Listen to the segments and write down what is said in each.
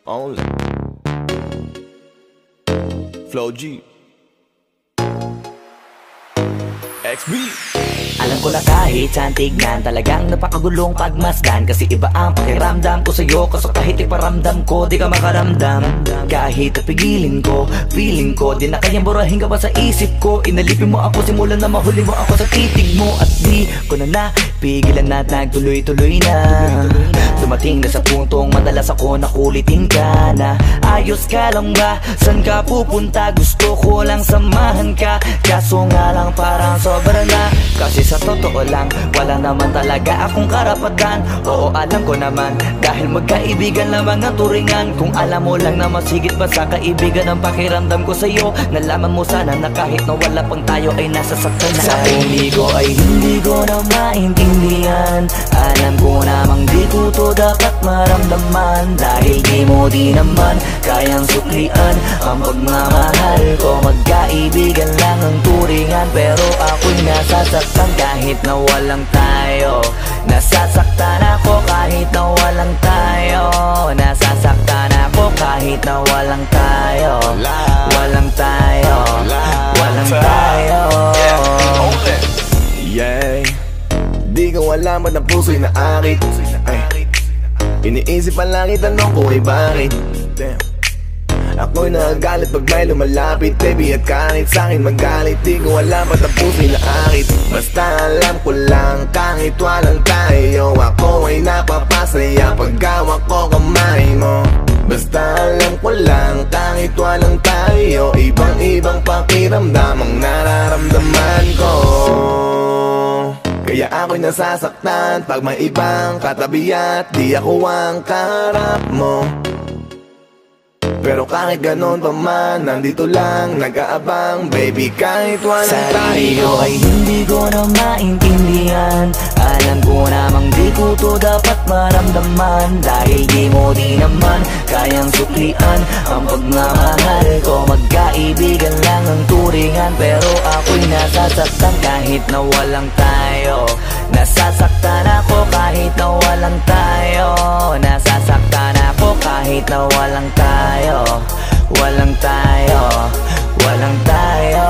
Only Flow G XB. Alam ko na kahit saan tignan, talagang napakagulong pagmasdan. Kasi iba ang pakiramdam ko sa'yo, kaso kahit iparamdam ko, di ka makaramdam. Kahit napigilin ko, feeling ko, di na kayang burahin ka pa sa isip ko. Inalipin mo ako, simulan na mahuli mo ako sa titig mo. At di ko na napigilan na nagtuloy-tuloy na. Dumating na sa puntong madalas ako nakulitin ka na. Ayos ka lang ba? San ka pupunta? Gusto ko lang samahan ka, kaso nga lang parang sobra na. Kasi sa totoo lang, wala naman talaga akong karapatan. Oo, alam ko naman, dahil magkaibigan lamang ang turingan. Kung alam mo lang na masigit pa sa kaibigan ang pakiramdam ko sa'yo, nalaman mo sana na kahit na wala pang tayo ay nasasaktan na. Sa huli ko ay hindi ko na maintindihan. Alam ko namang di ko to dapat maramdaman, dahil di mo di naman kayang suklian ang pagmamahal ko. Magkaibigan lang ang turingan, pero ako'y nasasaktan kahit na walang tayo. Nasasaktan ako kahit na walang tayo. Nasasaktan ako kahit na walang tayo. Walang tayo. Walang tayo. Yeah, di ko alam ba't ang puso'y naakit. Iniisip ang langit, tanong ko ay bakit. Ako'y nagagalit pag may lumalapit, baby, at kahit sa'kin magalit. Di ko alam ba't ang puso'y naakit. Basta alam ko lang kahit walang tayo, ako ay napapasaya pag hawak ko kamay mo. Basta alam ko lang kahit walang tayo, ibang-ibang pakiramdam ang nararamdaman ko. Kaya ako'y nasasaktan pag may ibang katabi at di ako ang kaharap mo. Pero kahit ganon pa man, nandito lang nag-aabang, baby, kahit walang sarili tayo. ko ay hindi ko na maintindihan. Alam ko namang di ko to dapat maramdaman, dahil di mo di naman kayang suklian ang pagmamahal ko. Magkaibigan lang ang turingan, pero ako'y nasasaktan kahit na walang tayo. Nasasaktan ako kahit na walang tayo. Nasasaktan ako kahit na walang tayo. Walang tayo. Walang tayo.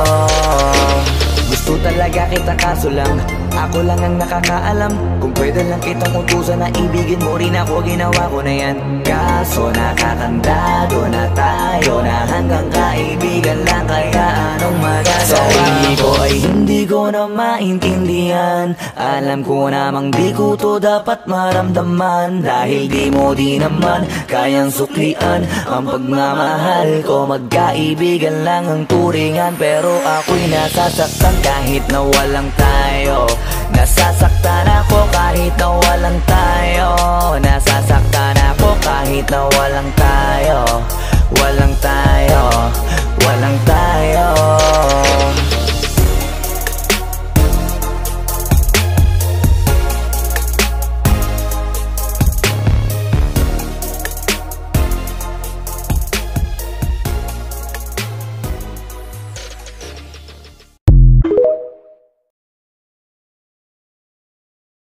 Gusto talaga kita kaso lang ako lang ang nakakaalam. Kung pwede lang kitang utusan na ibigin mo rin ako, ginawa ko na yan. Kaso nakakandado na tayo na hanggang kaibigan lang, kaya anong magagawa? Sa sarili ko ay hindi ko na maintindihan. Alam ko namang di ko to dapat maramdaman, dahil di mo di naman kayang suklian ang pagmamahal ko. Magkaibigan lang ang turingan, pero ako'y nasasaktan kahit na walang tayo. Nasasaktan ako kahit na walang tayo. Nasasaktan ako kahit na walang tayo.